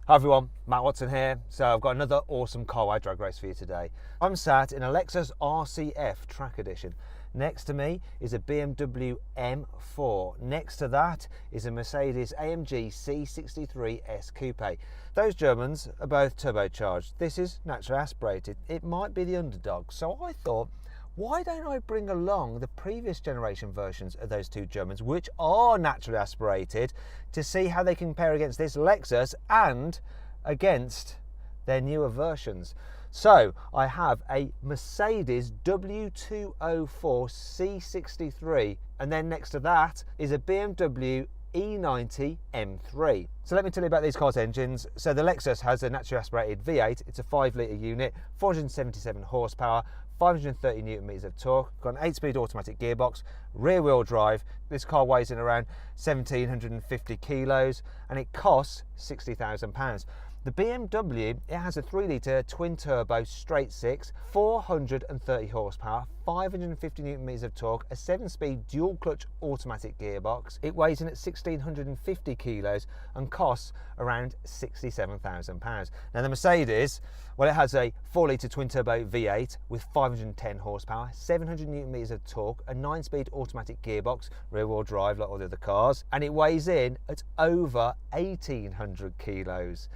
Hi everyone, Matt Watson here. So I've got another awesome car drag race for you today. I'm sat in a Lexus RCF Track Edition. Next to me is a BMW M4. Next to that is a Mercedes AMG C63s Coupe. Those Germans are both turbocharged. This is naturally aspirated. It might be the underdog. So I thought, why don't I bring along the previous generation versions of those two Germans, which are naturally aspirated, to see how they compare against this Lexus and against their newer versions. So I have a Mercedes W204 C63, and then next to that is a BMW E90 M3. So let me tell you about these cars' engines. So the Lexus has a naturally aspirated V8. It's a 5-litre unit, 477 horsepower, 530 newton meters of torque, got an 8-speed automatic gearbox, rear-wheel drive. This car weighs in around 1,750 kilos and it costs £60,000. The BMW, it has a 3-litre twin-turbo straight-six, 430 horsepower, 550 newton meters of torque, a 7-speed dual-clutch automatic gearbox. It weighs in at 1,650 kilos and costs around £67,000. Now the Mercedes, well, it has a 4-litre twin-turbo V8 with 510 horsepower, 700 newton meters of torque, a 9-speed automatic gearbox, rear-wheel drive like all the other cars, and it weighs in at over 1,800 kilos.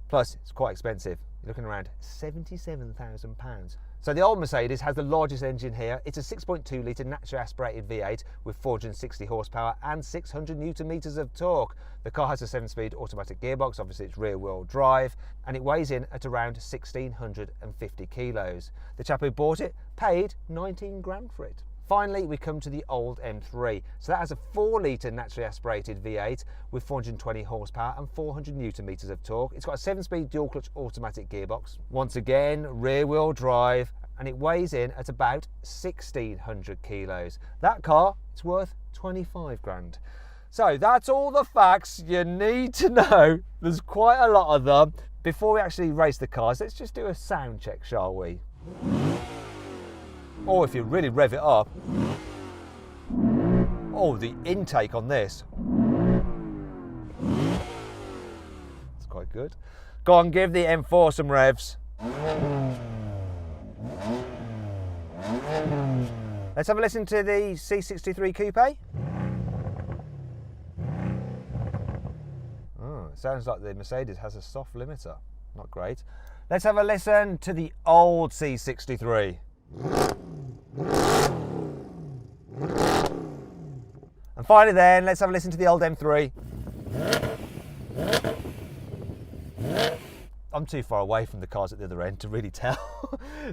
Plus, it's quite expensive. You're looking around £77,000. So the old Mercedes has the largest engine here. It's a 6.2 litre naturally aspirated V8 with 460 horsepower and 600 newton meters of torque. The car has a 7-speed automatic gearbox, obviously it's rear-wheel drive, and it weighs in at around 1,650 kilos. The chap who bought it paid 19 grand for it. Finally, we come to the old M3. So that has a 4-litre naturally aspirated V8 with 420 horsepower and 400 newton meters of torque. It's got a 7-speed dual-clutch automatic gearbox. Once again, rear-wheel drive, and it weighs in at about 1,600 kilos. That car, it's worth 25 grand. So that's all the facts you need to know. There's quite a lot of them. Before we actually race the cars, let's just do a sound check, shall we? Or if you really rev it up, oh, the intake on this, it's quite good. Go on, give the M4 some revs. Let's have a listen to the C63 Coupe. Oh, it sounds like the Mercedes has a soft limiter. Not great. Let's have a listen to the old C63. And finally then, let's have a listen to the old M3. I'm too far away from the cars at the other end to really tell.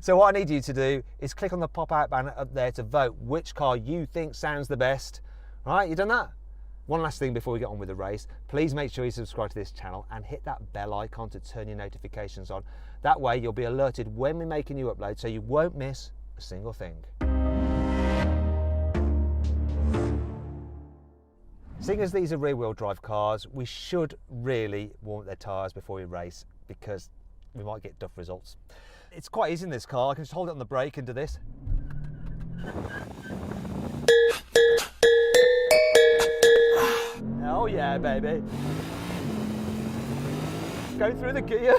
So what I need you to do is click on the pop-out banner up there to vote which car you think sounds the best. Right, you done that? One last thing before we get on with the race, please make sure you subscribe to this channel and hit that bell icon to turn your notifications on. That way you'll be alerted when we make a new upload so you won't miss a single thing. Seeing as these are rear-wheel drive cars, we should really warm up their tyres before we race because we might get duff results. It's quite easy in this car. I can just hold it on the brake and do this. Oh yeah, baby. Going through the gear.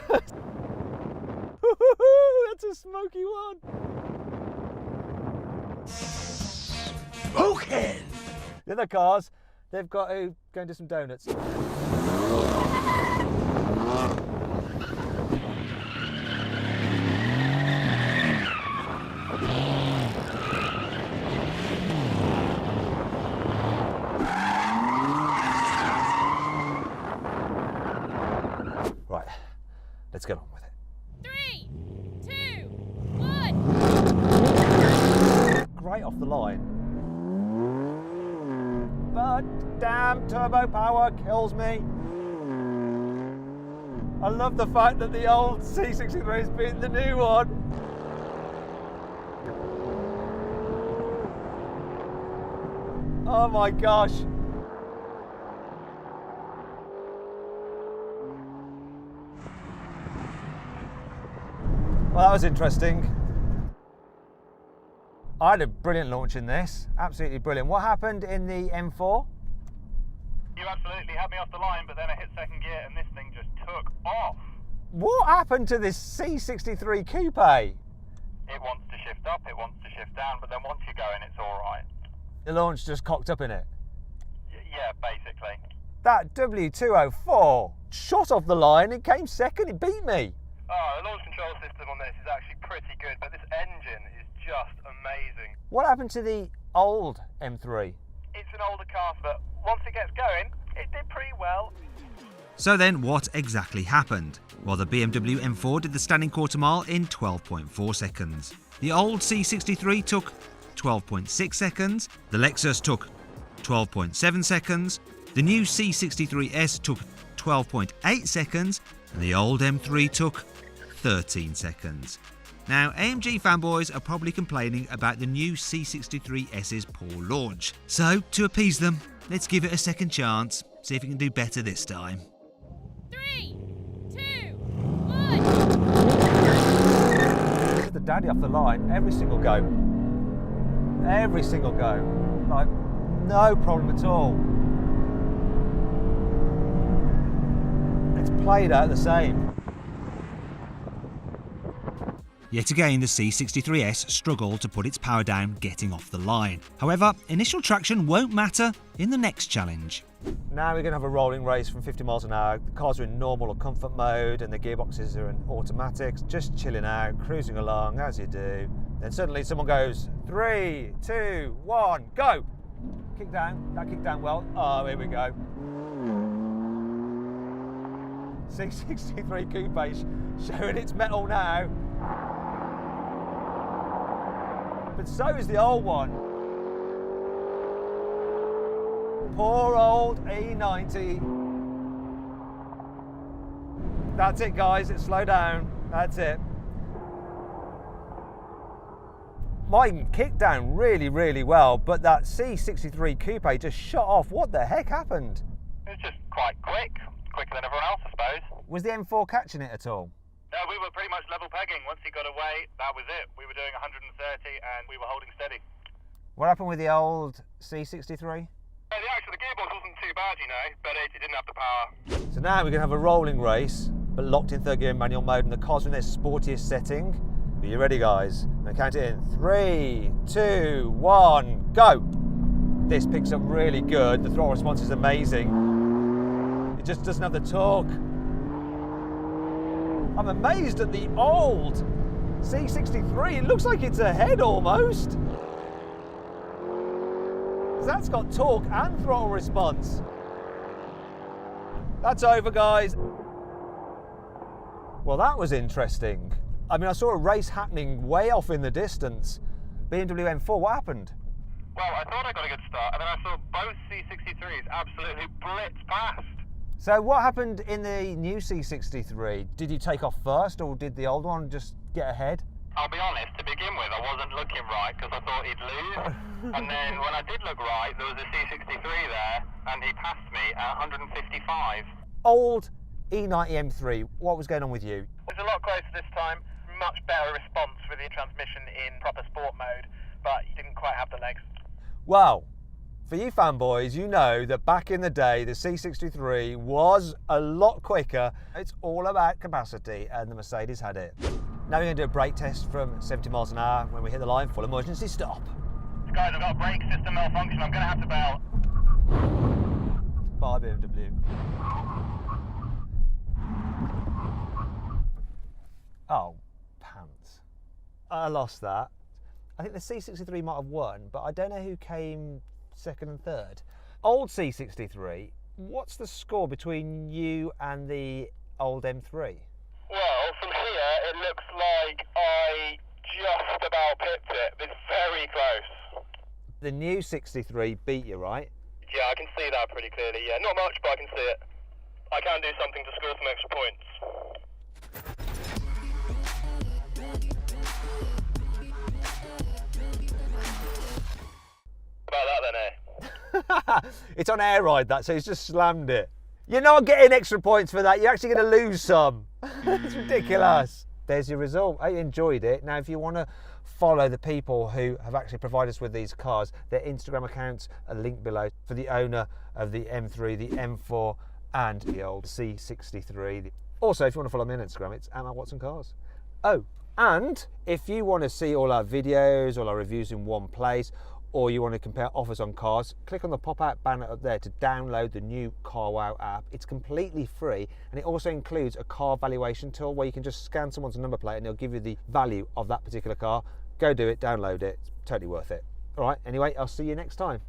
That's a smoky one. Smoking! The other cars, they've got to go and do some donuts. Right, let's get on with it. 3, 2, 1. Great off the line. But damn, turbo power kills me. I love the fact that the old C63 has beaten the new one. Oh my gosh. Well, that was interesting. I had a brilliant launch in this, absolutely brilliant. What happened in the M4? You absolutely had me off the line, but then I hit second gear and this thing just took off. What happened to this C63 coupe? It wants to shift up, it wants to shift down, but then once you're going, it's all right. The launch just cocked up in it. Yeah, basically. That W204 shot off the line, it came second, it beat me. Oh, the launch control system on this is actually pretty good, but this engine is just amazing. What happened to the old M3? It's an older car, but once it gets going, it did pretty well. So then what exactly happened? Well, the BMW M4 did the standing quarter mile in 12.4 seconds. The old C63 took 12.6 seconds. The Lexus took 12.7 seconds. The new C63s took 12.8 seconds. And the old M3 took 13 seconds. Now, AMG fanboys are probably complaining about the new C63S's poor launch. So, to appease them, let's give it a second chance, see if it can do better this time. 3, 2, 1. The daddy off the line every single go. Every single go. Like, no problem at all. It's played out the same. Yet again, the C63S struggled to put its power down getting off the line. However, initial traction won't matter in the next challenge. Now we're going to have a rolling race from 50 miles an hour. The cars are in normal or comfort mode and the gearboxes are in automatics, just chilling out, cruising along as you do. Then suddenly someone goes, 3, 2, 1, go! Kick down, that kicked down well. Oh, here we go. C63 coupe showing its mettle now. But so is the old one. Poor old E90. That's it, guys, it's slow down. That's it. Mine kicked down really, really well, but that C63 coupe just shot off. What the heck happened? It was just quite quicker than everyone else, I suppose. Was the M4 catching it at all? No, we were pretty much level pegging. Once he got away, that was it. We were doing 130 and we were holding steady. What happened with the old C63? The gearbox wasn't too bad, you know, but it didn't have the power. So now we're going to have a rolling race, but locked in third gear in manual mode, and the car's in their sportiest setting. Are you ready, guys? I'm going to count it in. 3, 2, 1, go! This picks up really good. The throttle response is amazing. It just doesn't have the torque. I'm amazed at the old C63. It looks like it's ahead almost. That's got torque and throttle response. That's over, guys. Well, that was interesting. I mean, I saw a race happening way off in the distance. BMW M4, what happened? Well, I thought I got a good start, and then I saw both C63s absolutely blitz past. So what happened in the new C63? Did you take off first, or did the old one just get ahead? I'll be honest, to begin with, I wasn't looking right because I thought he'd lose. And then when I did look right, there was a C63 there, and he passed me at 155. Old E90 M3, what was going on with you? It was a lot closer this time, much better response with the transmission in proper sport mode, but he didn't quite have the legs. Well, for you fanboys, you know that back in the day, the C63 was a lot quicker. It's all about capacity, and the Mercedes had it. Now we're going to do a brake test from 70 miles an hour. When we hit the line, full emergency stop. Guys, I've got a brake system malfunction. I'm going to have to bail. Bye, BMW. Oh, pants. I lost that. I think the C63 might have won, but I don't know who came second and third. Old C63, what's the score between you and the old M3? Well, from here, it looks like I just about pipped it. It's very close. The new 63 beat you, right? Yeah, I can see that pretty clearly. Yeah, not much, but I can see it. I can do something to score some extra points. About that then, eh? It's on air ride, that, so he's just slammed it. You're not getting extra points for that. You're actually going to lose some. It's ridiculous. There's your result. I enjoyed it. Now, if you want to follow the people who have actually provided us with these cars, their Instagram accounts are linked below. For the owner of the M3, the M4 and the old C63. Also, if you want to follow me on Instagram, it's @WatsonCars. Oh, and if you want to see all our videos, all our reviews in one place, or you want to compare offers on cars, click on the pop-out banner up there to download the new CarWow app. It's completely free, and it also includes a car valuation tool where you can just scan someone's number plate and it'll give you the value of that particular car. Go do it, download it, it's totally worth it. All right, anyway, I'll see you next time.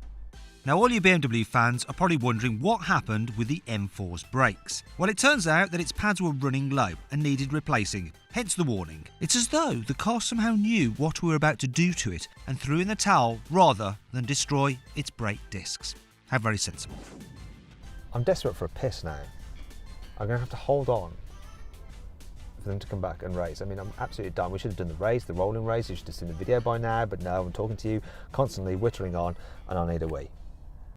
Now, all you BMW fans are probably wondering what happened with the M4's brakes. Well, it turns out that its pads were running low and needed replacing, hence the warning. It's as though the car somehow knew what we were about to do to it and threw in the towel rather than destroy its brake discs. How very sensible. I'm desperate for a piss now. I'm going to have to hold on for them to come back and race. I mean, I'm absolutely done. We should have done the race, the rolling race. You should have seen the video by now, but no, I'm talking to you, constantly whittering on, and I need a wee.